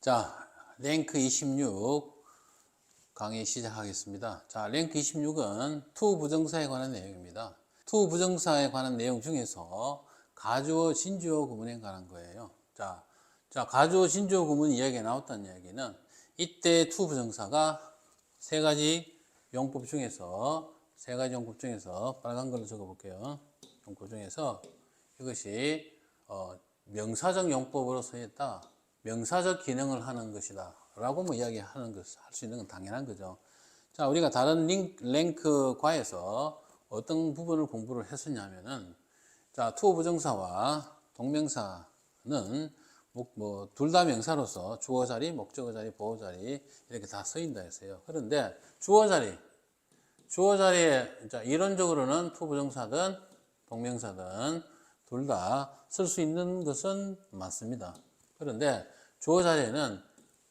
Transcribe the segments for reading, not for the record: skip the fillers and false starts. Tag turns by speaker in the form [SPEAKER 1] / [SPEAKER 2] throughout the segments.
[SPEAKER 1] 자, 랭크 26 강의 시작하겠습니다. 자, 랭크 26은 to 부정사에 관한 내용입니다. to 부정사에 관한 내용 중에서 가주어, 진주어 구문에 관한 거예요. 자, 가주어, 진주어 구문 이야기가 나왔다는 이야기는 이때 to 부정사가 세 가지 용법 중에서 빨간 걸로 적어 볼게요. 용법 중에서 이것이 명사적 용법으로 쓰였다. 명사적 기능을 하는 것이다 라고 이야기하는 것, 할 수 있는 건 당연한 거죠. 자, 우리가 다른 랭크과에서 어떤 부분을 공부를 했었냐면은, 자, 투어 부정사와 동명사는 둘 다 명사로서 주어 자리, 목적어 자리, 보어 자리 이렇게 다 쓰인다 했어요. 그런데 주어 자리에 자, 이론적으로는 투어 부정사든 동명사든 둘 다 쓸 수 있는 것은 맞습니다. 그런데 주어 자리에는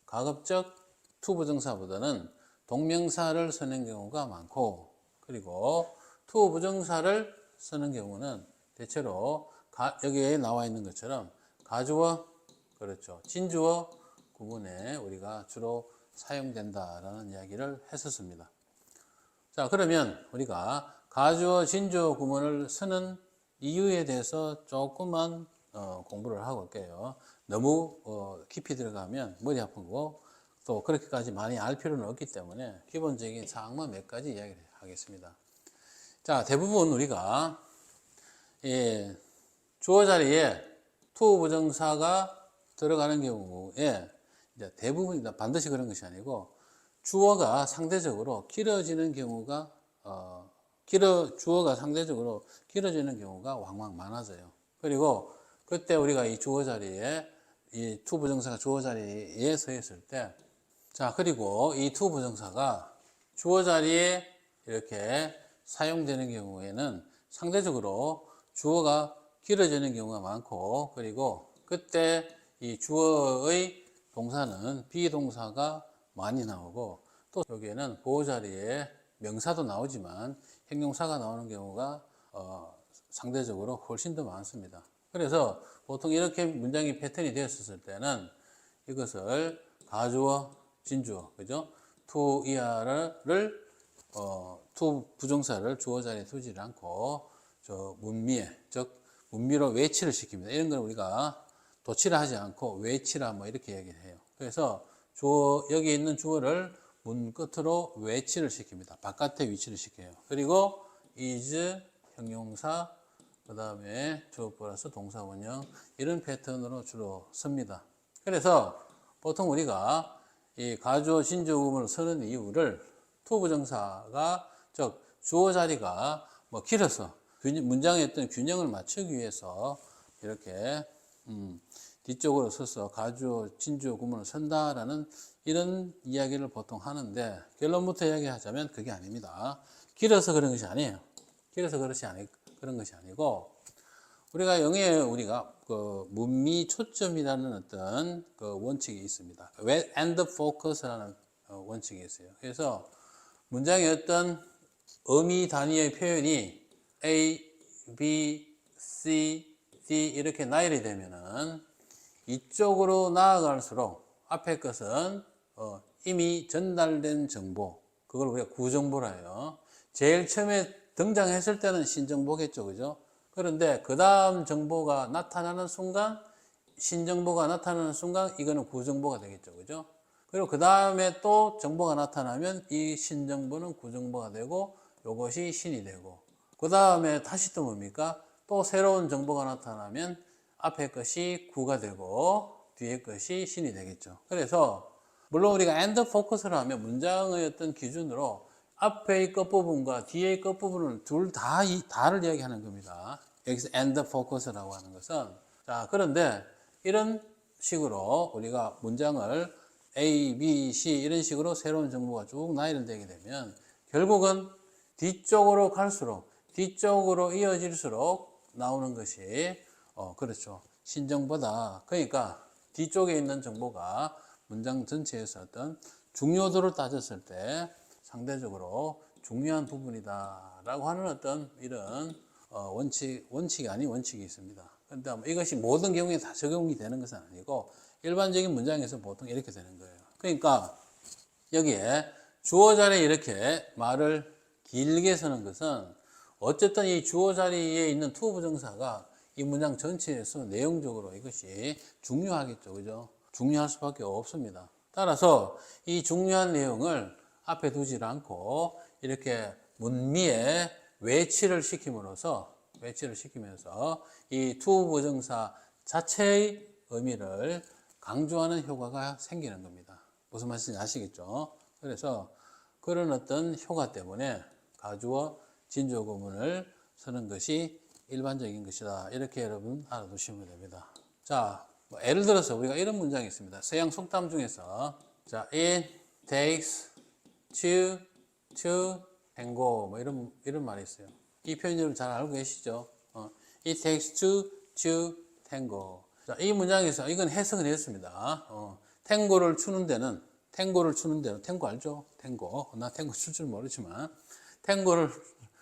[SPEAKER 1] 가급적 to 부정사보다는 동명사를 쓰는 경우가 많고, 그리고 to 부정사를 쓰는 경우는 대체로 여기에 나와 있는 것처럼 가주어, 그렇죠, 진주어 구문에 우리가 주로 사용된다라는 이야기를 했었습니다. 자, 그러면 우리가 가주어, 진주어 구문을 쓰는 이유에 대해서 조금만 공부를 하고 올게요. 너무 깊이 들어가면 머리 아픈 거고 또 그렇게까지 많이 알 필요는 없기 때문에 기본적인 사항만 몇 가지 이야기를 하겠습니다. 자, 대부분 우리가 주어 자리에 to 부정사가 들어가는 경우에 이제 대부분 반드시 그런 것이 아니고 주어가 상대적으로 길어지는 경우가 주어가 상대적으로 길어지는 경우가 왕왕 많아져요. 그리고 그때 우리가 이 주어 자리에 이 to 부정사가 주어 자리에 서 있을 때, 자, 그리고 이 to 부정사가 주어 자리에 이렇게 사용되는 경우에는 상대적으로 주어가 길어지는 경우가 많고, 그리고 그때 이 주어의 동사는 비동사가 많이 나오고, 또 여기에는 보어 자리에 명사도 나오지만 형용사가 나오는 경우가 상대적으로 훨씬 더 많습니다. 그래서 보통 이렇게 문장이 패턴이 되었을 때는 이것을 가주어, 진주어, 그죠? to er를 to 부정사를 주어 자리에 두지 않고 저 문미에, 즉 문미로 외치를 시킵니다. 이런 걸 우리가 도치라 하지 않고 외치라 이렇게 얘기를 해요. 그래서 여기 있는 주어를 문 끝으로 외치를 시킵니다. 바깥에 위치를 시켜요. 그리고 is 형용사, 그 다음에 주어 플러스 동사 원형 이런 패턴으로 주로 씁니다. 그래서 보통 우리가 이 가주어 진주어 구문을 쓰는 이유를 to 부정사가, 즉 주어 자리가 길어서 문장의 어떤 균형을 맞추기 위해서 이렇게 뒤쪽으로 서서 가주어 진주어 구문을 쓴다라는 이런 이야기를 보통 하는데, 결론부터 이야기하자면 그게 아닙니다. 길어서 그런 것이 아니에요. 그런 것이 아니고, 우리가 영어에 우리가 그 문미 초점이라는 어떤 그 원칙이 있습니다. and focus라는 원칙이 있어요. 그래서 문장의 어떤 의미 단위의 표현이 A, B, C, D 이렇게 나열이 되면은 이쪽으로 나아갈수록 앞에 것은 이미 전달된 정보, 그걸 우리가 구정보라 해요. 제일 처음에 등장했을 때는 신정보겠죠, 그죠? 그런데 그 다음 정보가 나타나는 순간, 신정보가 나타나는 순간 이거는 구정보가 되겠죠, 그죠? 그리고 그 다음에 또 정보가 나타나면 이 신정보는 구정보가 되고 이것이 신이 되고, 그 다음에 다시 또 뭡니까? 또 새로운 정보가 나타나면 앞에 것이 구가 되고 뒤에 것이 신이 되겠죠. 그래서 물론 우리가 and focus를 하면 문장의 어떤 기준으로 앞의 끝부분과 뒤의 끝부분을 다를 이야기하는 겁니다. 여기서 and focus라고 하는 것은, 자, 그런데 이런 식으로 우리가 문장을 A, B, C 이런 식으로 새로운 정보가 쭉 나열되게 되면 결국은 뒤쪽으로 갈수록, 뒤쪽으로 이어질수록 나오는 것이 그렇죠, 신정보다. 그러니까 뒤쪽에 있는 정보가 문장 전체에서 어떤 중요도를 따졌을 때 상대적으로 중요한 부분이다라고 하는 어떤 이런 원칙이 아닌 원칙이 있습니다. 그런데 이것이 모든 경우에 다 적용이 되는 것은 아니고 일반적인 문장에서 보통 이렇게 되는 거예요. 그러니까 여기에 주어 자리에 이렇게 말을 길게 쓰는 것은 어쨌든 이 주어 자리에 있는 to 부정사가 이 문장 전체에서 내용적으로 이것이 중요하겠죠. 그죠? 중요할 수밖에 없습니다. 따라서 이 중요한 내용을 앞에 두지 않고 이렇게 문미에 외치를 시키면서 이 to 부정사 자체의 의미를 강조하는 효과가 생기는 겁니다. 무슨 말인지 아시겠죠? 그래서 그런 어떤 효과 때문에 가주어 진주어 구문을 쓰는 것이 일반적인 것이다. 이렇게 여러분 알아두시면 됩니다. 자, 예를 들어서 우리가 이런 문장이 있습니다. 서양 속담 중에서 자, it takes two to tango 뭐 이런 말이 있어요. 이 표현 여러분 잘 알고 계시죠? It takes two to tango. 자, 이 문장에서 이건 해석을 했습니다. 탱고를 추는 데는 탱고 알죠? 탱고. 나 탱고 출 줄 모르지만 탱고를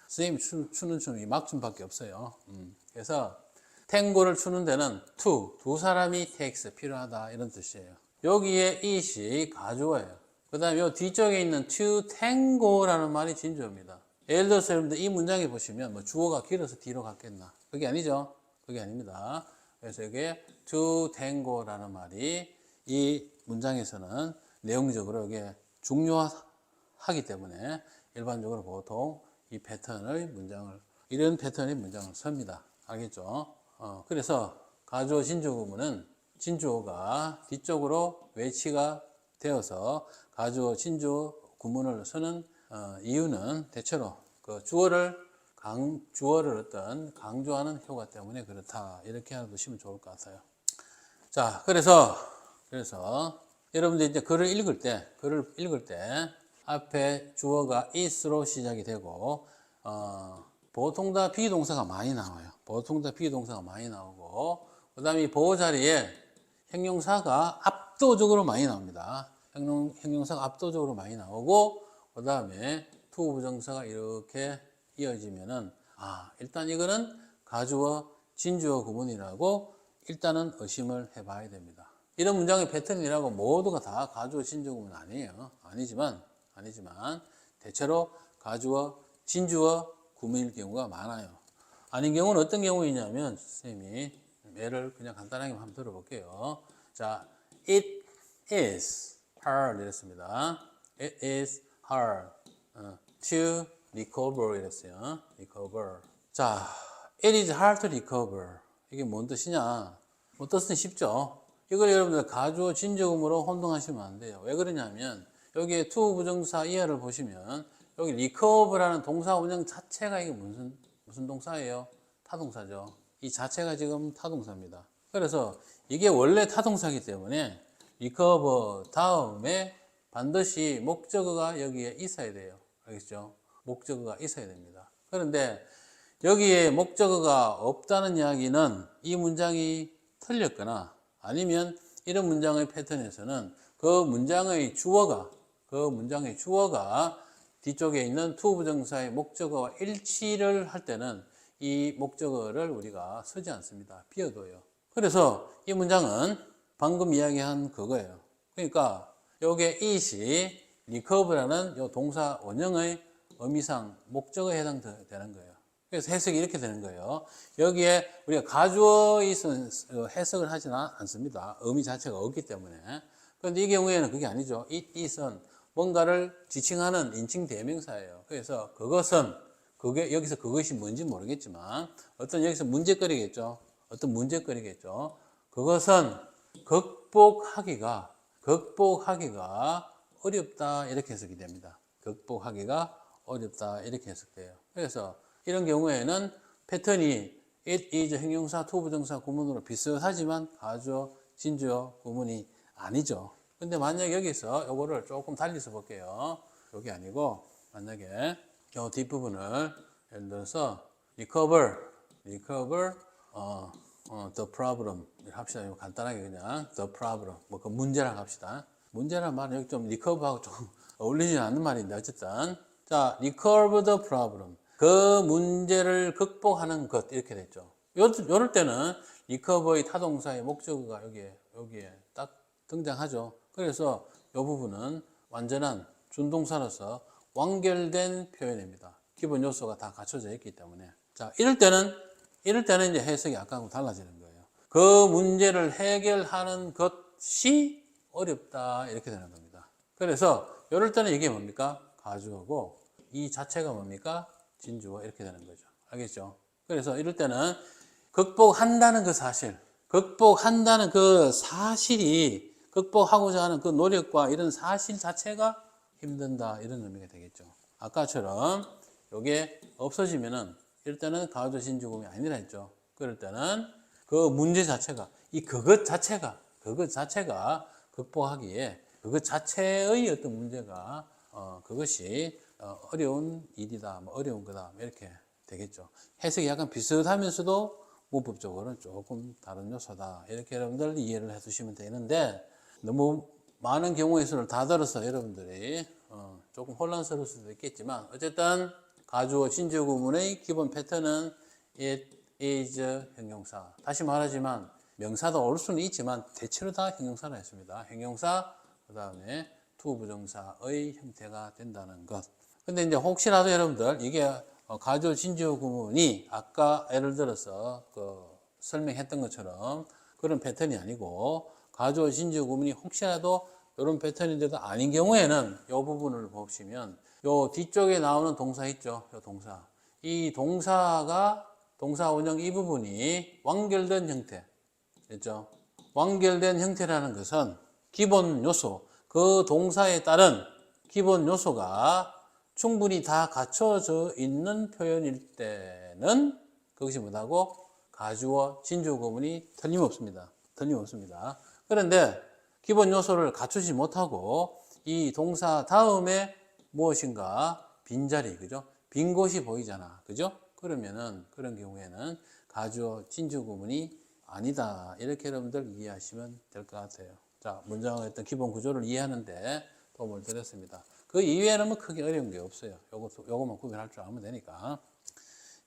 [SPEAKER 1] 선생님이 추는 춤이 막춤밖에 없어요. 그래서 탱고를 추는 데는 두 사람이 takes 필요하다 이런 뜻이에요. 여기에 it이 가주어예요. 그 다음에 이 뒤쪽에 있는 to tango라는 말이 진주어입니다. 예를 들어서 여러분들 이 문장에 보시면 뭐 주어가 길어서 뒤로 갔겠나? 그게 아니죠. 그게 아닙니다. 그래서 이게 to tango라는 말이 이 문장에서는 내용적으로 이게 중요하기 때문에 일반적으로 보통 이 패턴의 문장을 이런 패턴의 문장을 씁니다. 알겠죠? 그래서 가주어 진주어 구문은 진주어가 뒤쪽으로 외치가 되어서 가주어 진주어 구문을 쓰는 이유는 대체로 그 주어를 어떤 강조하는 효과 때문에 그렇다. 이렇게 알아두시면 좋을 것 같아요. 자, 그래서 여러분들 이제 글을 읽을 때 앞에 주어가 is로 시작이 되고 보통 다 비동사가 많이 나와요. 그 다음에 이 보호 자리에 형용사가 압도적으로 많이 나옵니다. 형용사가 압도적으로 많이 나오고 그 다음에 to 부정사가 이렇게 이어지면은 일단 이거는 가주어 진주어 구문이라고 일단은 의심을 해봐야 됩니다. 이런 문장의 패턴이라고 모두가 다 가주어 진주어 구문 아니에요. 아니지만 대체로 가주어 진주어 구문일 경우가 많아요. 아닌 경우는 어떤 경우이냐면 선생님이 예를 그냥 간단하게 한번 들어볼게요. 자, it is hard 이랬습니다. It is hard to recover 이랬어요. recover. 자, it is hard to recover. 이게 뭔 뜻이냐? 뭐 뜻은 쉽죠. 이걸 여러분들 가주어 진주어구문으로 혼동하시면 안 돼요. 왜 그러냐면 여기에 to 부정사 이하를 보시면 여기 recover라는 동사 원형 자체가 이게 무슨 동사예요? 타동사죠. 이 자체가 지금 타동사입니다. 그래서 이게 원래 타동사이기 때문에 recover 다음에 반드시 목적어가 여기에 있어야 돼요. 알겠죠? 목적어가 있어야 됩니다. 그런데 여기에 목적어가 없다는 이야기는 이 문장이 틀렸거나 아니면 이런 문장의 패턴에서는 그 문장의 주어가 뒤쪽에 있는 to 부정사의 목적어와 일치를 할 때는 이 목적어를 우리가 쓰지 않습니다. 비워둬요. 그래서 이 문장은 방금 이야기한 그거예요. 그러니까 요게 it이 recover라는 요 동사 원형의 의미상 목적어에 해당되는 거예요. 그래서 해석이 이렇게 되는 거예요. 여기에 우리가 가주어 있은 해석을 하지는 않습니다. 의미 자체가 없기 때문에. 그런데 이 경우에는 그게 아니죠. it is은 뭔가를 지칭하는 인칭 대명사예요. 그래서 여기서 그것이 뭔지 모르겠지만 여기서 문제거리겠죠. 그것은 극복하기가 어렵다 이렇게 해석이 됩니다. 극복하기가 어렵다 이렇게 해석돼요. 그래서 이런 경우에는 패턴이 it is 형용사 to 부정사 구문으로 비슷하지만 가주어 진주어 구문이 아니죠. 근데 만약 여기서 요거를 조금 달리서 볼게요. 여기 아니고 만약에 요 뒷부분을 예를 들어서 recover the problem 합시다. 간단하게 그냥 the problem 뭐 그 문제라고 합시다. 문제란 말은 여기 좀 recover하고 좀 어울리지 않는 말인데 어쨌든 자 recover the problem 그 문제를 극복하는 것 이렇게 됐죠. 요럴 때는 recover의 타동사의 목적어가 여기에 딱 등장하죠. 그래서 이 부분은 완전한 준동사로서 완결된 표현입니다. 기본 요소가 다 갖춰져 있기 때문에. 자, 이럴 때는 이제 해석이 아까하고 달라지는 거예요. 그 문제를 해결하는 것이 어렵다 이렇게 되는 겁니다. 그래서 이럴 때는 이게 뭡니까? 가주어고 이 자체가 뭡니까? 진주어 이렇게 되는 거죠. 알겠죠? 그래서 이럴 때는 극복한다는 그 사실, 극복한다는 그 사실이 극복하고자 하는 그 노력과 이런 사실 자체가 힘든다 이런 의미가 되겠죠. 아까처럼 이게 없어지면은 이럴 때는 가주어 진주어구문이 아니라 했죠. 그럴 때는 그 문제 자체가 그것 자체가 극복하기에 그것 자체의 어떤 문제가 그것이 어려운 일이다, 뭐 어려운 거다 이렇게 되겠죠. 해석이 약간 비슷하면서도 문법적으로는 조금 다른 요소다 이렇게 여러분들 이해를 해두시면 되는데 너무 많은 경우의 수를 다 들어서 여러분들이 조금 혼란스러울 수도 있겠지만 어쨌든 가주어 진주어 구문의 기본 패턴은 it, is, 형용사. 다시 말하지만 명사도 올 수는 있지만 대체로 다 형용사라 했습니다. 형용사 그 다음에 to 부정사의 형태가 된다는 것. 근데 이제 혹시라도 여러분들 이게 가주어 진주어 구문이 아까 예를 들어서 설명했던 것처럼 그런 패턴이 아니고 가주어 진주어 구문이 혹시라도 이런 패턴인데도 아닌 경우에는 이 부분을 보시면 요 뒤쪽에 나오는 동사 있죠. 요 동사. 이 동사가 동사 원형 이 부분이 완결된 형태. 됐죠? 완결된 형태라는 것은 기본 요소, 그 동사에 따른 기본 요소가 충분히 다 갖춰져 있는 표현일 때는 그것이 뭐라고? 가주어 진주어 구문이 틀림없습니다. 틀림없습니다. 그런데 기본 요소를 갖추지 못하고 이 동사 다음에 무엇인가 빈자리, 그죠? 빈 곳이 보이잖아. 그죠? 그러면은 그런 경우에는 가주어 진주어 구문이 아니다. 이렇게 여러분들 이해하시면 될 것 같아요. 자, 문장의 어떤 기본 구조를 이해하는데 도움을 드렸습니다. 그 이외에는 뭐 크게 어려운 게 없어요. 요것만 구별할 줄 알면 되니까.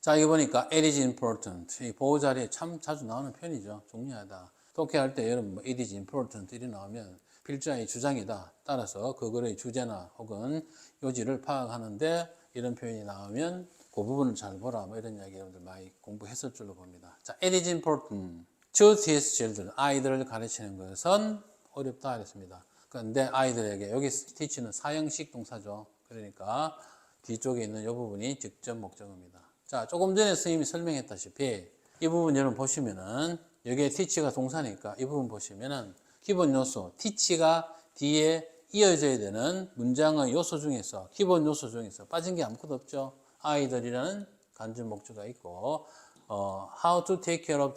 [SPEAKER 1] 자, 이거 보니까 it is important. 이 보호 자리에 참 자주 나오는 표현이죠. 중요하다. 독해할 때 여러분 뭐 it is important 이리 나오면 필자의 주장이다. 따라서 그거의 주제나 혹은 요지를 파악하는데 이런 표현이 나오면 그 부분을 잘 보라. 뭐 이런 이야기 여러분들 많이 공부했을 줄로 봅니다. 자, it is important to teach children. 아이들을 가르치는 것은 어렵다 그랬습니다. 그런데 아이들에게 여기 teach는 사형식 동사죠. 그러니까 뒤쪽에 있는 이 부분이 직접 목적어입니다. 자, 조금 전에 선생님이 설명했다시피 이 부분 여러분 보시면은 여기에 teach가 동사니까 이 부분 보시면은 기본 요소 teach가 뒤에 이어져야 되는 문장의 요소 중에서 기본 요소 중에서 빠진 게 아무것도 없죠. 아이들이라는 간접 목적어가 있고 how to take care of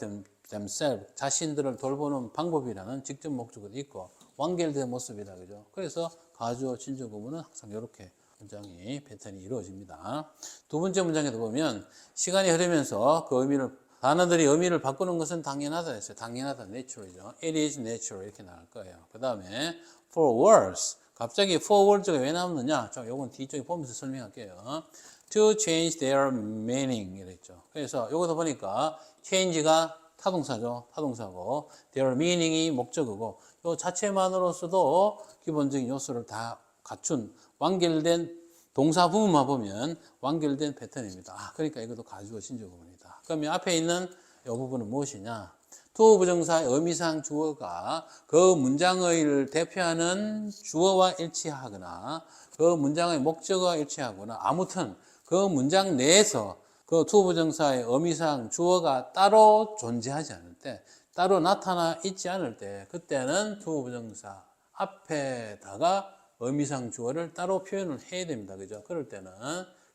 [SPEAKER 1] themselves 자신들을 돌보는 방법이라는 직접 목적어도 있고 완결된 모습이다 그죠. 그래서 가주어 진주어 구문은 항상 이렇게 문장이 패턴이 이루어집니다. 두 번째 문장에도 보면 시간이 흐르면서 그 단어들이 의미를 바꾸는 것은 당연하다 했어요. 당연하다, natural이죠. It is natural 이렇게 나올 거예요. 그 다음에 for words 갑자기 for words가 왜 나오느냐? 자, 요건 뒤쪽에 보면서 설명할게요. To change their meaning 이랬죠. 그래서 요것도 보니까 change가 타동사죠. 타동사고 their meaning이 목적어고 요 자체만으로서도 기본적인 요소를 다 갖춘 완결된 동사 부분만 보면 완결된 패턴입니다. 아, 그러니까 이것도 가주어 진주어 구문이다. 그러면 앞에 있는 이 부분은 무엇이냐? to 부정사의 의미상 주어가 그 문장의 대표하는 주어와 일치하거나 그 문장의 목적어와 일치하거나 아무튼 그 문장 내에서 그 to 부정사의 의미상 주어가 따로 존재하지 않을 때 따로 나타나 있지 않을 때 그때는 to 부정사 앞에다가 의미상 주어를 따로 표현을 해야 됩니다. 그죠? 그럴 때는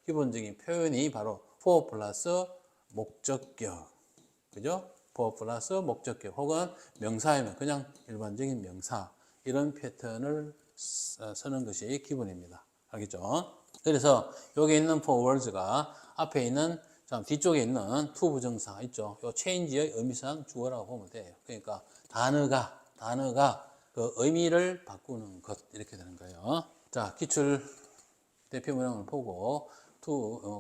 [SPEAKER 1] 기본적인 표현이 바로 for 플러스 목적격. 그죠? for 플러스 목적격 혹은 명사이면 그냥 일반적인 명사 이런 패턴을 쓰는 것이 기본입니다. 알겠죠? 그래서 여기 있는 for words가 앞에 있는 뒤쪽에 있는 to 부정사 있죠? 요 change의 의미상 주어라고 보면 돼요. 그러니까 단어가 그 의미를 바꾸는 것 이렇게 되는 거예요. 자, 기출 대표 문항을 보고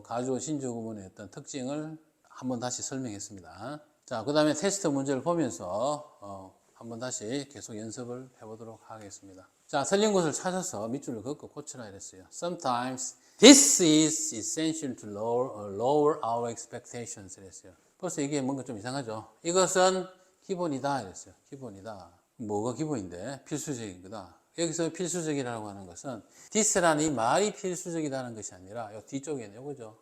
[SPEAKER 1] 가주어 진주어 구문의 어떤 특징을 한번 다시 설명했습니다. 자, 그 다음에 테스트 문제를 보면서 한번 다시 계속 연습을 해보도록 하겠습니다. 자, 틀린 곳을 찾아서 밑줄을 긋고 고치라 이랬어요. Sometimes this is essential to lower our expectations 이랬어요. 벌써 이게 뭔가 좀 이상하죠. 이것은 기본이다 이랬어요. 기본이다. 뭐가 기본인데? 필수적인 거다. 여기서 필수적이라고 하는 것은 this라는 이 말이 필수적이라는 것이 아니라 요 뒤쪽에 있는 요거죠.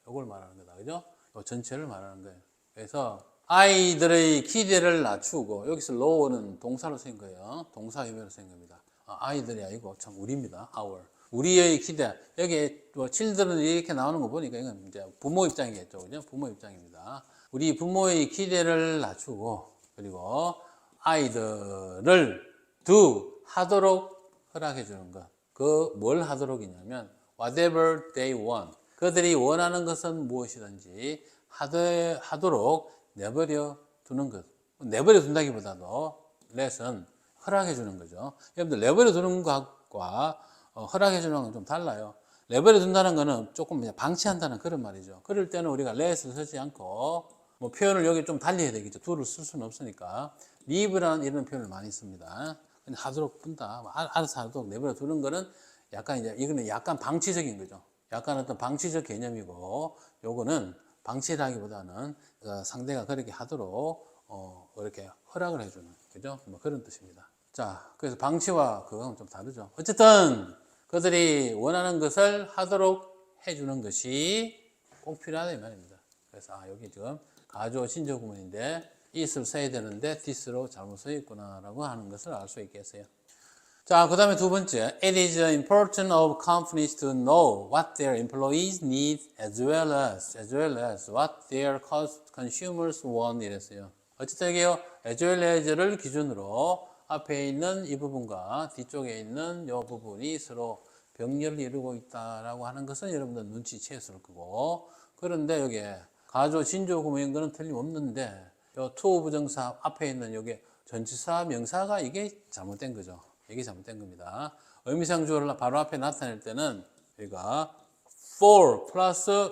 [SPEAKER 1] 요걸 말하는 거다. 그죠? 요 전체를 말하는 거예요. 그래서 아이들의 기대를 낮추고 여기서 lower는 동사로 쓴 거예요. 동사 유형으로 쓴 겁니다. 아이들이 아니고 참 우리입니다. our. 우리의 기대. 여기 뭐 children 이렇게 나오는 거 보니까 이건 이제 부모 입장이겠죠. 그죠? 부모 입장입니다. 우리 부모의 기대를 낮추고 그리고 아이들을 하도록 허락해 주는 것. 그 뭘 하도록이냐면 whatever they want. 그들이 원하는 것은 무엇이든지 하도록 내버려 두는 것. 내버려 둔다기보다도 let은 허락해 주는 거죠. 여러분들 내버려 두는 것과 허락해 주는 건 좀 달라요. 내버려 둔다는 거는 조금 그냥 방치한다는 그런 말이죠. 그럴 때는 우리가 let을 쓰지 않고 뭐 표현을 여기 좀 달리 해야 되겠죠. do를 쓸 수는 없으니까 leave라는 이런 표현을 많이 씁니다. 그냥 하도록 둔다. 알아서 하도록 내버려 두는 거는 약간 이제 이거는 약간 방치적인 거죠. 약간 어떤 방치적 개념이고 요거는 방치라기보다는 상대가 그렇게 하도록 이렇게 허락을 해주는 그죠? 뭐 그런 뜻입니다. 자, 그래서 방치와 그거는 좀 다르죠. 어쨌든 그들이 원하는 것을 하도록 해주는 것이 꼭 필요하다 이 말입니다. 그래서 여기 지금 가주어 신조 구문인데 it을 써야 되는데 this로 잘못 써 있구나라고 하는 것을 알 수 있겠어요. 자, 그 다음에 두 번째, it is important of companies to know what their employees need as well as what their consumers want 이랬어요. 어쨌든 이게요, as well as를 기준으로 앞에 있는 이 부분과 뒤쪽에 있는 이 부분이 서로 병렬을 이루고 있다라고 하는 것은 여러분들 눈치챘을 거고, 그런데 여기에 가조 진조 구문인 거는 틀림없는데 요 to 부정사 앞에 있는 여기 전치사 명사가 이게 잘못된 거죠. 이게 잘못된 겁니다. 의미상 주어를 바로 앞에 나타낼 때는 우리가 for 플러스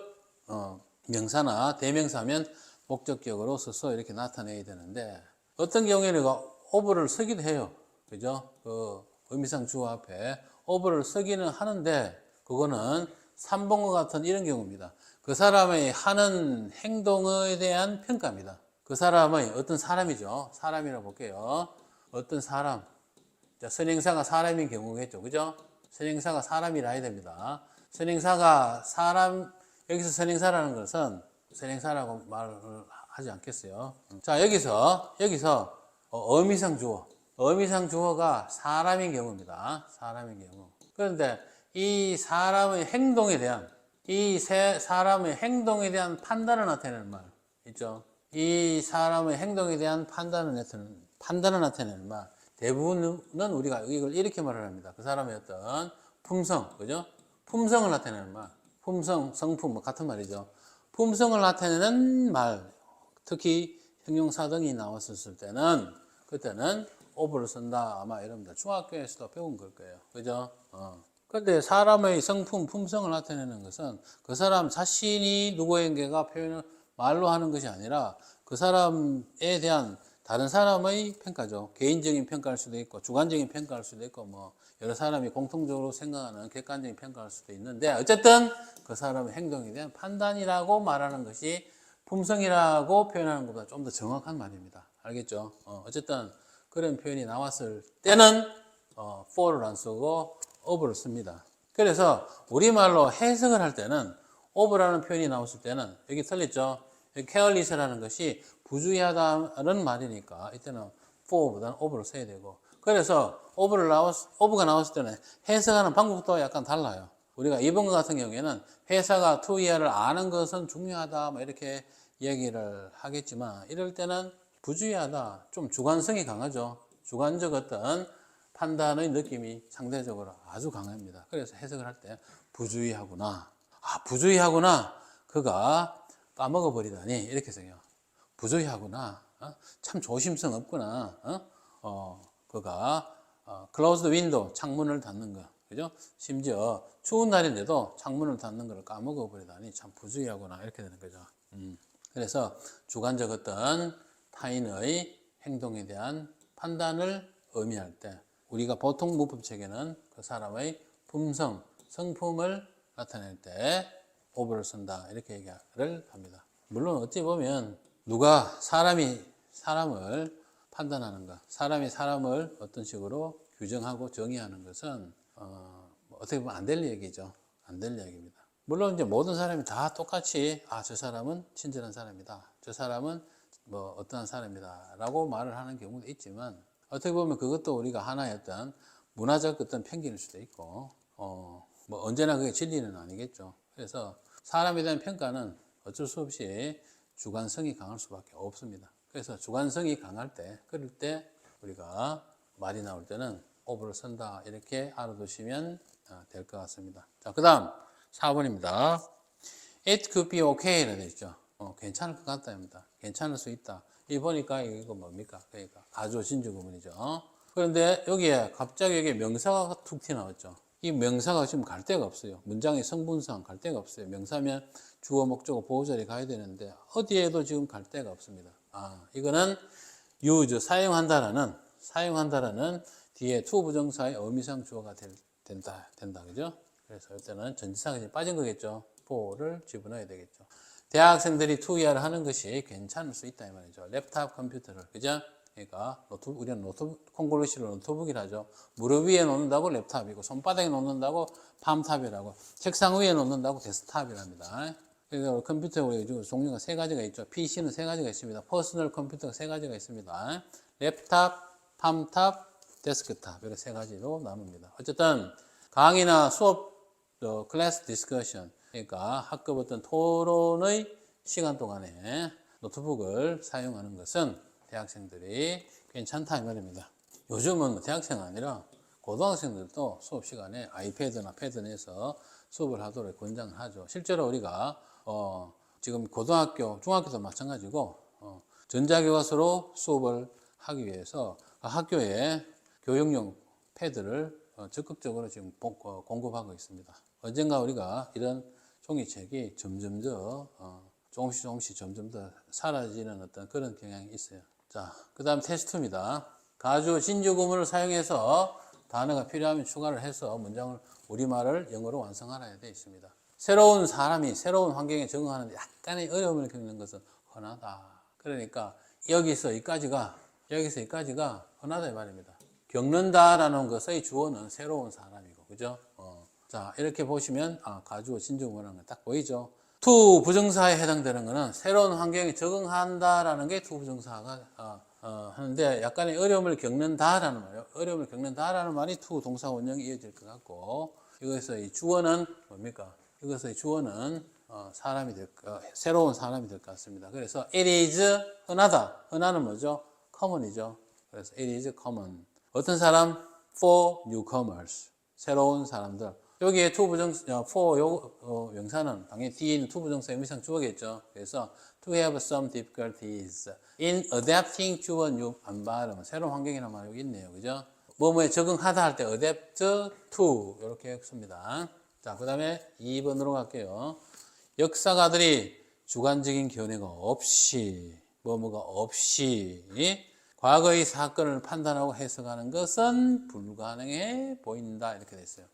[SPEAKER 1] 명사나 대명사면 목적격으로 써서 이렇게 나타내야 되는데 어떤 경우에는 over를 쓰기도 해요. 그죠? 그 의미상 주어 앞에 over를 쓰기는 하는데 그거는 3번과 같은 이런 경우입니다. 그 사람의 하는 행동에 대한 평가입니다. 그 사람의 어떤 사람이죠. 사람이라고 볼게요. 어떤 사람. 자, 선행사가 사람인 경우겠죠. 그죠? 선행사가 사람이라 해야 됩니다. 선행사가 사람, 여기서 선행사라는 것은 선행사라고 말을 하지 않겠어요. 자, 여기서 의미상 주어. 의미상 주어가 사람인 경우입니다. 사람인 경우. 그런데 이 사람의 행동에 대한, 사람의 행동에 대한 판단을 나타내는 말 있죠. 이 사람의 행동에 대한 판단을 나타내는 말. 대부분은 우리가 이걸 이렇게 말을 합니다. 그 사람의 어떤 품성, 그죠? 품성을 나타내는 말. 품성, 성품, 뭐 같은 말이죠. 품성을 나타내는 말. 특히 형용사 등이 나왔을 때는, 그때는 over를 쓴다. 아마 여러분들 중학교에서도 배운 걸 거예요. 그죠? 그런데 사람의 성품, 품성을 나타내는 것은 그 사람 자신이 누구에게가 표현을 말로 하는 것이 아니라 그 사람에 대한 다른 사람의 평가죠. 개인적인 평가할 수도 있고 주관적인 평가할 수도 있고 뭐 여러 사람이 공통적으로 생각하는 객관적인 평가할 수도 있는데 어쨌든 그 사람의 행동에 대한 판단이라고 말하는 것이 품성이라고 표현하는 것보다 좀 더 정확한 말입니다. 알겠죠? 어쨌든 그런 표현이 나왔을 때는 for를 안 쓰고 over를 씁니다. 그래서 우리말로 해석을 할 때는 over라는 표현이 나왔을 때는 여기 틀렸죠? careless라는 것이 부주의하다는 말이니까 이때는 for보다는 over를 써야 되고 그래서 over가 나왔을 때는 해석하는 방법도 약간 달라요. 우리가 이번 것 같은 경우에는 회사가 투이하를 아는 것은 중요하다 뭐 이렇게 얘기를 하겠지만 이럴 때는 부주의하다 좀 주관성이 강하죠. 주관적 어떤 판단의 느낌이 상대적으로 아주 강합니다. 그래서 해석을 할 때 부주의하구나. 부주의하구나. 그가 까먹어 버리다니 이렇게 생각해요. 부주의하구나. 참 조심성 없구나. 그가 closed window 창문을 닫는 거. 그죠? 심지어 추운 날인데도 창문을 닫는 걸 까먹어 버리다니 참 부주의하구나 이렇게 되는 거죠. 그래서 주관적 어떤 타인의 행동에 대한 판단을 의미할 때 우리가 보통 문법 체계는 그 사람의 품성, 성품을 나타낼 때 over를 쓴다 이렇게 얘기를 합니다. 물론 어찌 보면 누가 사람이 사람을 판단하는가, 사람이 사람을 어떤 식으로 규정하고 정의하는 것은 어떻게 보면 안 될 얘기죠. 안 될 얘기입니다. 물론 이제 모든 사람이 다 똑같이 저 사람은 친절한 사람이다. 저 사람은 뭐 어떠한 사람이다 라고 말을 하는 경우도 있지만 어떻게 보면 그것도 우리가 하나의 어떤 문화적 어떤 편견일 수도 있고 뭐 언제나 그게 진리는 아니겠죠. 그래서 사람에 대한 평가는 어쩔 수 없이 주관성이 강할 수밖에 없습니다. 그래서 주관성이 강할 때, 그럴 때 우리가 말이 나올 때는 over를 쓴다 이렇게 알아두시면 될 것 같습니다. 자, 그 다음 4번입니다. It could be okay 라고 되어 있죠. 괜찮을 것 같다입니다. 괜찮을 수 있다. 이 보니까 이거 뭡니까? 그러니까 가주 진주 구문이죠. 그런데 여기에 갑자기 여기 명사가 툭 튀어나왔죠. 이 명사가 지금 갈 데가 없어요. 문장의 성분상 갈 데가 없어요. 명사면 주어, 목적어, 보호절이 가야 되는데 어디에도 지금 갈 데가 없습니다. 이거는 use, 사용한다라는 뒤에 to 부정사의 의미상 주어가 된다. 그죠? 그래서 이때는 전치사가 이제 빠진 거겠죠. for를 집어넣어야 되겠죠. 대학생들이 투이하를 하는 것이 괜찮을 수 있다 이 말이죠. 랩탑 컴퓨터를, 그죠? 그러니까 우리는 콩글리시로 노트북이라 하죠. 무릎 위에 놓는다고 랩탑이고 손바닥에 놓는다고 팜탑이라고, 책상 위에 놓는다고 데스크탑이랍니다. 그래서 컴퓨터 우리 종류가 세 가지가 있죠. PC는 세 가지가 있습니다. 퍼스널 컴퓨터가 세 가지가 있습니다. 랩탑, 팜탑, 데스크탑 이렇게 세 가지로 나눕니다. 어쨌든 강의나 수업, 클래스 디스커션, 그러니까 학급 어떤 토론의 시간 동안에 노트북을 사용하는 것은 대학생들이 괜찮다 이 말입니다. 요즘은 대학생 아니라 고등학생들도 수업 시간에 아이패드나 패드 내서 수업을 하도록 권장을 하죠. 실제로 우리가 지금 고등학교, 중학교도 마찬가지고 전자교과서로 수업을 하기 위해서 학교에 교육용 패드를 적극적으로 지금 공급하고 있습니다. 언젠가 우리가 이런 종이책이 점점 더 조금씩 점점 더 사라지는 어떤 그런 경향이 있어요. 자, 그 다음 테스트입니다. 가주, 진주 구문을 사용해서 단어가 필요하면 추가를 해서 문장을 우리말을 영어로 완성하라 되어 있습니다. 새로운 사람이 새로운 환경에 적응하는데 약간의 어려움을 겪는 것은 흔하다. 그러니까 여기서 여기까지가 흔하다 이 말입니다. 겪는다라는 것의 주어는 새로운 사람이고, 그죠? 자, 이렇게 보시면 가주, 진주 구문하는 거 딱 보이죠? to 부정사에 해당되는 것은 새로운 환경에 적응한다라는 게 to 부정사가 하는데 약간의 어려움을 겪는다라는 말이에요. 어려움을 겪는다라는 말이 to 동사 원형이 이어질 것 같고, 이것의 주어는 뭡니까? 이것의 주어는 새로운 사람이 될 것 같습니다. 그래서 it is 흔하다. 흔하는 뭐죠? common이죠. 그래서 it is common. 어떤 사람? for newcomers. 새로운 사람들. 여기에 to 부정사, for 명사는 당연히 뒤에 있는 to 부정사 의미상 주어겠죠. 그래서 to have some difficulties in adapting to a new environment. 새로운 환경이라는 말이 여기 있네요. 그죠? 뭐뭐에 적응하다 할 때 adapt to 이렇게 씁니다. 자, 그 다음에 2번으로 갈게요. 역사가들이 주관적인 견해가 없이 뭐뭐가 없이 과거의 사건을 판단하고 해석하는 것은 불가능해 보인다 이렇게 됐어요.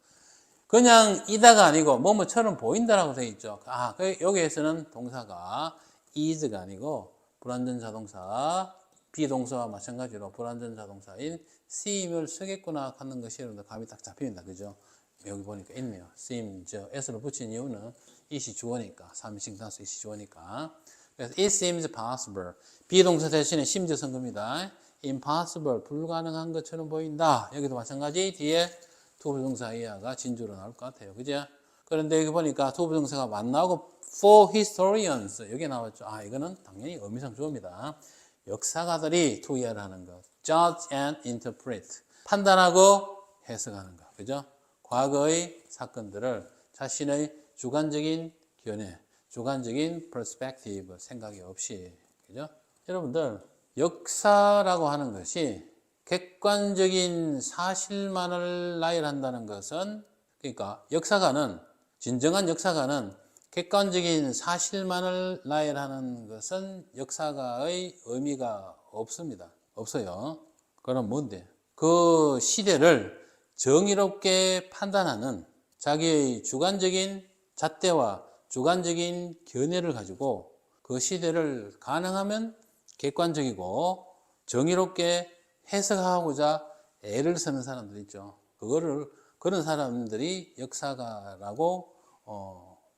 [SPEAKER 1] 그냥 이다가 아니고 뭐뭐처럼 보인다라고 되어 있죠. 여기에서는 동사가 is가 아니고 불완전 자동사, 비동사와 마찬가지로 불완전 자동사인 seem을 쓰겠구나 하는 것이 여러분들 감이 딱 잡힙니다. 그죠? 여기 보니까 있네요. seem, s를 붙인 이유는 it이 주어니까, 3인칭 단수 it이 주어니까. 그래서 it seems possible. 비동사 대신에 seems 쓴 겁니다. impossible, 불가능한 것처럼 보인다. 여기도 마찬가지 뒤에 to 부정사 이하가 진주로 나올 것 같아요. 그죠? 그런데 여기 보니까 to 부정사가 만나고 for historians 여기 나왔죠. 이거는 당연히 의미상 주어입니다. 역사가들이 to 이하를 하는 것. judge and interpret. 판단하고 해석하는 것. 그죠? 과거의 사건들을 자신의 주관적인 견해, 주관적인 perspective, 생각이 없이. 그죠? 여러분들, 역사라고 하는 것이 객관적인 사실만을 나열한다는 것은, 그러니까 진정한 역사가는 객관적인 사실만을 나열하는 것은 역사가의 의미가 없습니다. 없어요. 그럼 뭔데? 그 시대를 정의롭게 판단하는 자기의 주관적인 잣대와 주관적인 견해를 가지고 그 시대를 가능하면 객관적이고 정의롭게 해석하고자 애를 쓰는 사람들 있죠. 그런 사람들이 역사가라고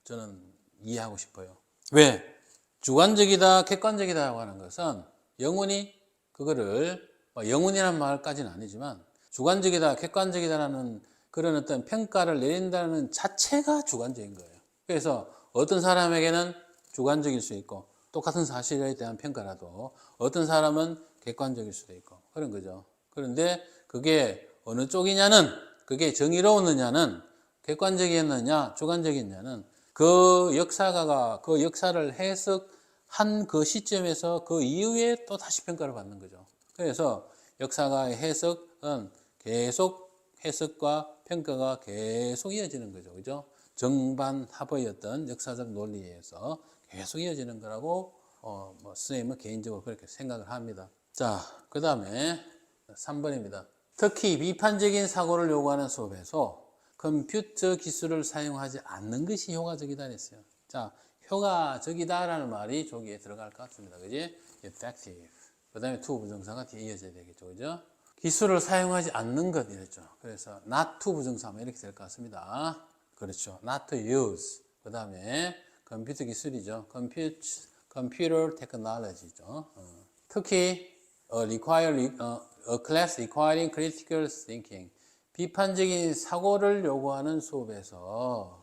[SPEAKER 1] 저는 이해하고 싶어요. 왜? 주관적이다, 객관적이다라고 하는 것은 영원히 그거를 영혼이라는 말까지는 아니지만 주관적이다, 객관적이다라는 그런 어떤 평가를 내린다는 자체가 주관적인 거예요. 그래서 어떤 사람에게는 주관적일 수 있고 똑같은 사실에 대한 평가라도 어떤 사람은 객관적일 수도 있고 그런 거죠. 그런데 그게 어느 쪽이냐는 그게 정의로웠느냐는 객관적이었느냐 주관적이었느냐는 그 역사가가 그 역사를 해석한 그 시점에서 그 이후에 또 다시 평가를 받는 거죠. 그래서 역사가의 해석은 계속 해석과 평가가 계속 이어지는 거죠. 그죠? 정반합의였던 역사적 논리에 의해서 계속 이어지는 거라고 선생님은 개인적으로 그렇게 생각을 합니다. 자, 그 다음에 3번입니다. 특히 비판적인 사고를 요구하는 수업에서 컴퓨터 기술을 사용하지 않는 것이 효과적이다 했어요. 자, 효과적이다라는 말이 저기에 들어갈 것 같습니다. 그지? effective. 그 다음에 to 부정사가 뒤에 이어져야 되겠죠. 그죠? 기술을 사용하지 않는 것 이랬죠. 그래서 not to 부정사면 이렇게 될 것 같습니다. 그렇죠. not to use. 그 다음에 컴퓨터 기술이죠. computer technology죠. 특히 a class requiring critical thinking. 비판적인 사고를 요구하는 수업에서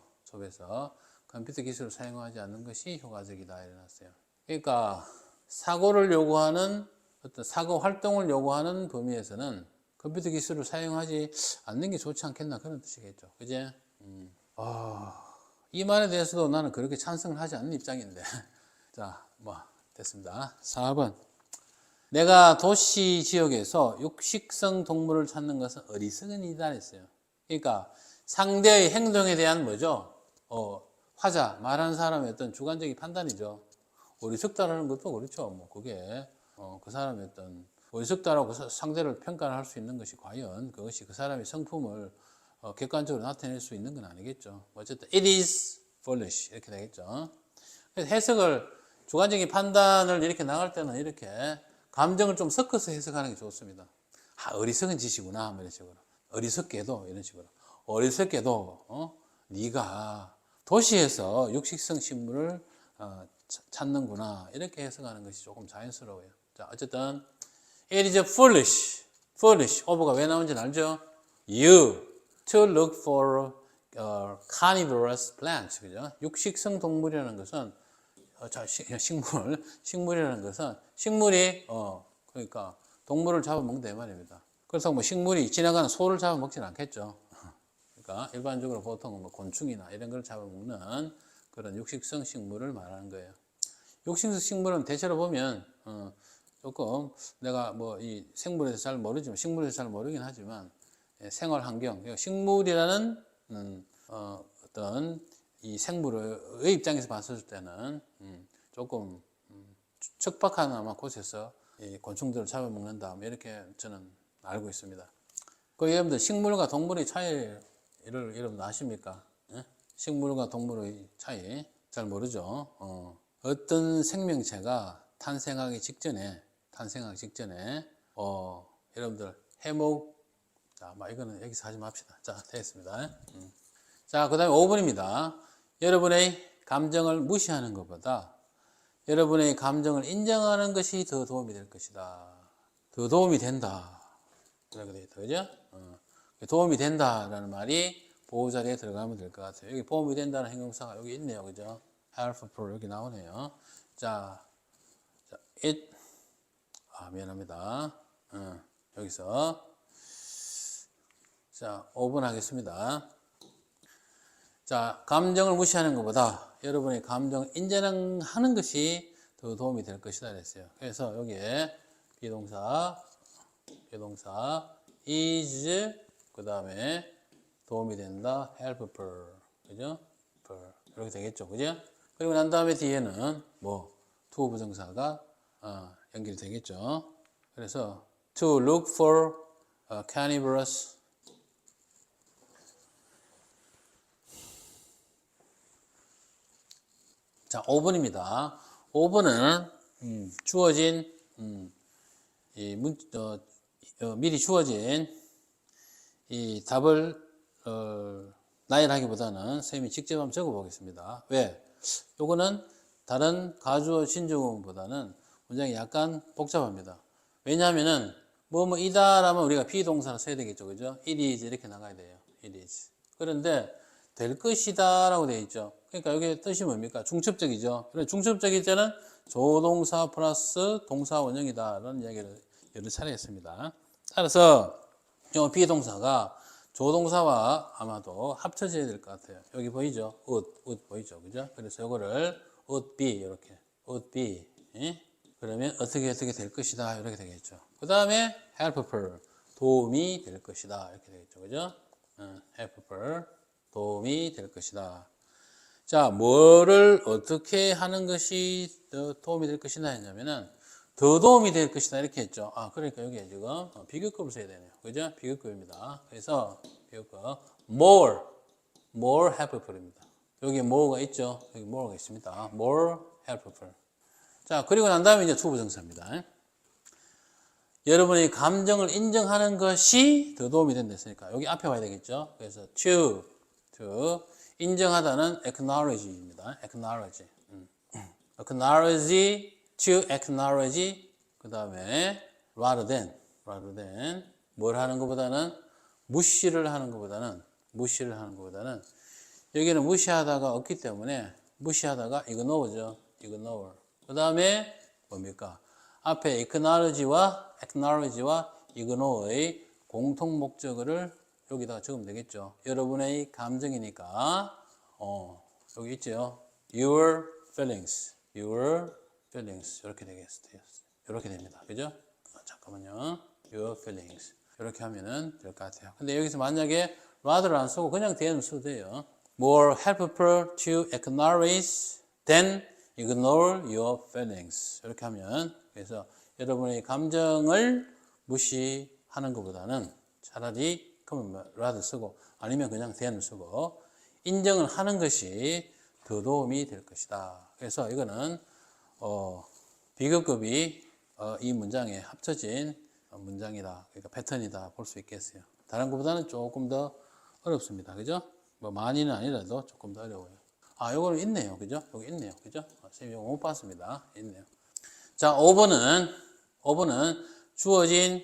[SPEAKER 1] 컴퓨터 기술을 사용하지 않는 것이 효과적이다 이래놨어요. 그러니까 사고를 요구하는 어떤 사고 활동을 요구하는 범위에서는 컴퓨터 기술을 사용하지 않는 게 좋지 않겠나 그런 뜻이겠죠. 그제? 이 말에 대해서도 나는 그렇게 찬성을 하지 않는 입장인데. 자, 됐습니다. 4번. 내가 도시 지역에서 육식성 동물을 찾는 것은 어리석은 일이다 했어요. 그러니까 상대의 행동에 대한 뭐죠? 화자, 말하는 사람의 어떤 주관적인 판단이죠. 어리석다라는 것도 그렇죠. 그게 그 사람의 어떤 어리석다라고 상대를 평가를 할 수 있는 것이 과연 그것이 그 사람의 성품을 객관적으로 나타낼 수 있는 건 아니겠죠. 어쨌든 it is foolish 이렇게 되겠죠. 그래서 해석을 주관적인 판단을 이렇게 나갈 때는 이렇게 감정을 좀 섞어서 해석하는 게 좋습니다. 어리석은 짓이구나 이런 식으로. 어리석게도 이런 식으로. 어리석게도 네가 도시에서 육식성 식물을 찾는구나 이렇게 해석하는 것이 조금 자연스러워요. 자, 어쨌든 it is foolish. over가 왜 나온지는 알죠? You to look for carnivorous plants. 그죠? 육식성 동물이라는 것은 식물이라는 것은 식물이 그러니까 동물을 잡아먹는다 이 말입니다. 그래서 식물이 지나가는 소를 잡아먹지는 않겠죠. 그러니까 일반적으로 보통 곤충이나 이런 걸 잡아먹는 그런 육식성 식물을 말하는 거예요. 육식성 식물은 대체로 보면 조금 내가 이 생물에서 잘 모르지만 식물에서 잘 모르긴 하지만 생활 환경, 식물이라는 어떤 이 생물의 입장에서 봤을 때는 조금 척박한 아마 곳에서 이 곤충들을 잡아먹는다 이렇게 저는 알고 있습니다. 그 여러분들 식물과 동물의 차이를 여러분 아십니까? 예? 식물과 동물의 차이 잘 모르죠. 어떤 생명체가 탄생하기 직전에 여러분들 해목 이거는 여기서 하지 맙시다. 자, 되겠습니다. 자, 그 다음에 5번입니다. 여러분의 감정을 무시하는 것보다 여러분의 감정을 인정하는 것이 더 도움이 될 것이다. 더 도움이 된다. 이렇게 되어 있다. 그죠? 도움이 된다라는 말이 보호 자리에 들어가면 될 것 같아요. 여기 도움이 된다는 형용사가 여기 있네요. 그죠? helpful 여기 나오네요. 자, it 미안합니다. 여기서 자, 5번 하겠습니다. 자, 감정을 무시하는 것보다 여러분의 감정을 인정하는 것이 더 도움이 될 것이다 그랬어요. 그래서 여기에 비동사 is 그 다음에 도움이 된다 helpful 그죠? 이렇게 되겠죠. 그죠? 그리고 난 다음에 뒤에는 to 부정사가 연결이 되겠죠. 그래서 to look for carnivorous. 자, 5번입니다. 5번은 주어진 미리 주어진 이 답을 나열하기보다는 선생님이 직접 한번 적어보겠습니다. 왜? 요거는 다른 가주어 신조어보다는 문장이 약간 복잡합니다. 왜냐하면은 뭐이다라면 우리가 비동사를 써야 되겠죠, 그죠? It is 이렇게 나가야 돼요. It is. 그런데 될 것이다라고 되어 있죠. 그러니까 여기 뜻이 뭡니까? 중첩적이죠. 그래서 중첩적일 때는 조동사 플러스 동사 원형이다라는 이야기를 여러 차례 했습니다. 따라서 이 비동사가 조동사와 아마도 합쳐져야 될 것 같아요. 여기 보이죠? would 보이죠? 그죠? 그래서 이거를 would be 이렇게 would be 그러면 어떻게 될 것이다 이렇게 되겠죠. 그 다음에 helpful 도움이 될 것이다 이렇게 되겠죠. 그죠? helpful 도움이 될 것이다. 자, 뭐를 어떻게 하는 것이 더 도움이 될 것이다 했냐면은 더 도움이 될 것이다 이렇게 했죠. 아, 그러니까 여기에 지금 비교급을 써야 되네요. 그죠? 비교급입니다. 그래서 비교급 more helpful입니다. 여기 more가 있죠. 여기 more가 있습니다. more helpful. 자, 그리고 난 다음에 이제 투부정사입니다. 여러분의 감정을 인정하는 것이 더 도움이 된다 했으니까 여기 앞에 와야 되겠죠. 그래서 to 인정하다는 acknowledge입니다. acknowledge. to acknowledge 그 다음에 rather than 뭘 하는 것보다는 무시를 하는 것보다는 여기는 무시하다가 없기 때문에 무시하다가 ignore죠. ignore. 그 다음에 뭡니까? 앞에 acknowledge와 ignore의 공통 목적어를 여기다가 적으면 되겠죠. 여러분의 감정이니까 여기 있죠. your feelings 이렇게 되겠어요. 이렇게 됩니다. 그죠? 잠깐만요. your feelings 이렇게 하면은 될 것 같아요. 근데 여기서 만약에 rather를 안 쓰고 그냥 then을 써도 돼요. more helpful to acknowledge than ignore your feelings 이렇게 하면 그래서 여러분의 감정을 무시하는 것보다는 차라리 그러면 rather 쓰고 아니면 그냥 then을 쓰고 인정을 하는 것이 더 도움이 될 것이다. 그래서 이거는 비교급이 이 문장에 합쳐진 문장이다. 그러니까 패턴이다 볼 수 있겠어요. 다른 것보다는 조금 더 어렵습니다. 그죠? 뭐 많이는 아니라도 조금 더 어려워요. 아, 요거는 있네요. 그죠? 여기 있네요. 그죠? 선생님 이거 못 봤습니다. 있네요. 자, 5번은 주어진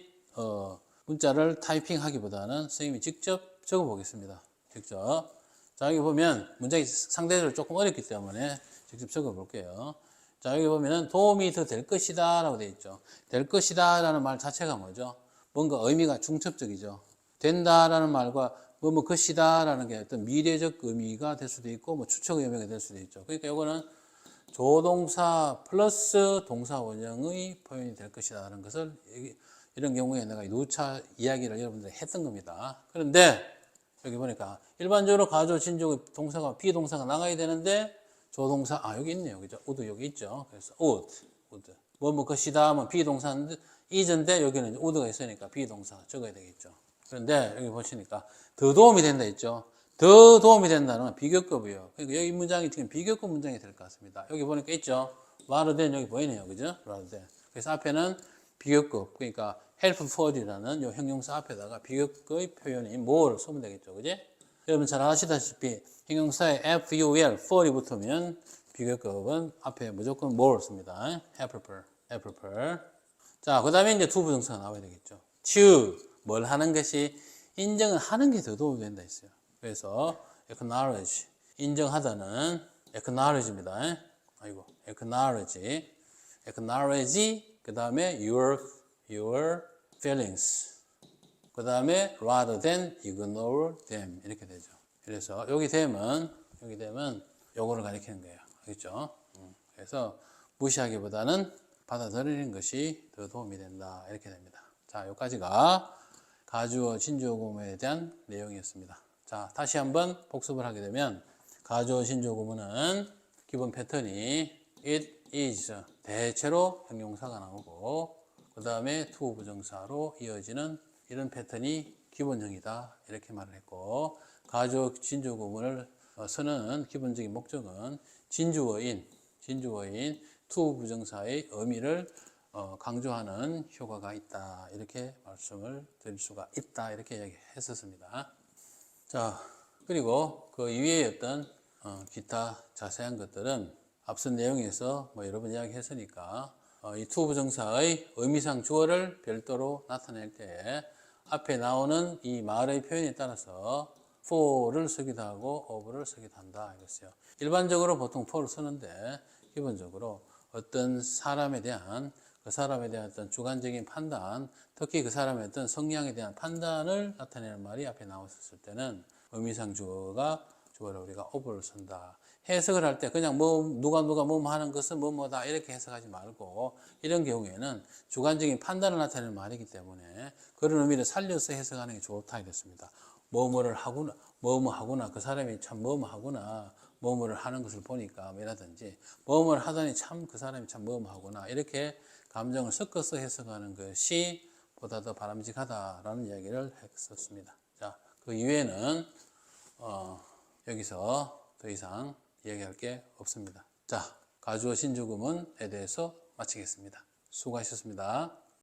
[SPEAKER 1] 문자를 타이핑하기보다는 선생님이 직접 적어 보겠습니다. 직접. 자, 여기 보면 문장이 상대적으로 조금 어렵기 때문에 직접 적어 볼게요. 자, 여기 보면은 도움이 더 될 것이다 라고 되어 있죠. 될 것이다 라는 말 자체가 뭐죠? 뭔가 의미가 중첩적이죠. 된다라는 말과 뭐 것이다 라는 게 어떤 미래적 의미가 될 수도 있고 뭐 추측의 의미가 될 수도 있죠. 그러니까 이거는 조동사 플러스 동사 원형의 표현이 될 것이다 라는 것을 이런 경우에 내가 누차 이야기를 여러분들이 했던 겁니다. 그런데 여기 보니까 일반적으로 가조, 진조, 동사가 비동사가 나가야 되는데 조동사 여기 있네요. 그죠? would 여기 있죠. 그래서 would 뭐 것이다 하면 비동사인데 is인데 여기는 would가 있으니까 비동사 적어야 되겠죠. 그런데 여기 보시니까 더 도움이 된다 했죠. 더 도움이 된다는 건 비교급이에요. 그러니까 여기 문장이 지금 비교급 문장이 될 것 같습니다. 여기 보니까 있죠. rather than 여기 보이네요. 그죠? rather than. 그래서 앞에는 비교급, 그러니까 helpful이라는 요 형용사 앞에다가 비교급의 표현이 more를 쓰면 되겠죠. 그지? 여러분 잘 아시다시피 형용사에 ful, ful이 붙으면 비교급은 앞에 무조건 more를 씁니다. helpful. 자, 그 다음에 이제 투부정사가 나와야 되겠죠. to, 뭘 하는 것이 인정을 하는 게 더 도움이 된다 했어요. 그래서 acknowledge, 인정하다는 acknowledge입니다. acknowledge, 그 다음에 your feelings, 그 다음에 rather than ignore them 이렇게 되죠. 그래서 여기 them은 요거를 가리키는 거예요. 그렇죠? 그래서 무시하기보다는 받아들이는 것이 더 도움이 된다 이렇게 됩니다. 자, 여기까지가 가주어 진주어 구문에 대한 내용이었습니다. 자, 다시 한번 복습을 하게 되면 가주어 진주어 구문은 기본 패턴이 it is 대체로 형용사가 나오고 그 다음에 투 부정사로 이어지는 이런 패턴이 기본형이다. 이렇게 말을 했고, 가주어 진주 구문을 쓰는 기본적인 목적은 진주어인 투 부정사의 의미를 강조하는 효과가 있다. 이렇게 말씀을 드릴 수가 있다. 이렇게 이야기했었습니다. 자, 그리고 그 이외의 어떤 기타 자세한 것들은 앞선 내용에서 뭐 여러 번 이야기했으니까 이 투 부정사의 의미상 주어를 별도로 나타낼 때 앞에 나오는 이 말의 표현에 따라서 for를 쓰기도 하고 of를 쓰기도 한다 이랬어요. 일반적으로 보통 for를 쓰는데 기본적으로 어떤 사람에 대한 그 사람에 대한 어떤 주관적인 판단, 특히 그 사람의 어떤 성향에 대한 판단을 나타내는 말이 앞에 나왔을 때는 의미상 주어를 우리가 of를 쓴다. 해석을 할 때 그냥 누가 뭐뭐 하는 것은 뭐뭐다 이렇게 해석하지 말고 이런 경우에는 주관적인 판단을 나타내는 말이기 때문에 그런 의미를 살려서 해석하는 게 좋다 이랬습니다. 뭐뭐를 하구나, 뭐뭐 하구나, 그 사람이 참 뭐뭐 하구나, 뭐뭐를 하는 것을 보니까 이라든지 뭐뭐를 하다니 참 그 사람이 참 뭐뭐 하구나 이렇게 감정을 섞어서 해석하는 것이 보다 더 바람직하다라는 이야기를 했었습니다. 자, 그 이외에는 여기서 더 이상 이야기할 게 없습니다. 자, 가주어 신주구문에 대해서 마치겠습니다. 수고하셨습니다.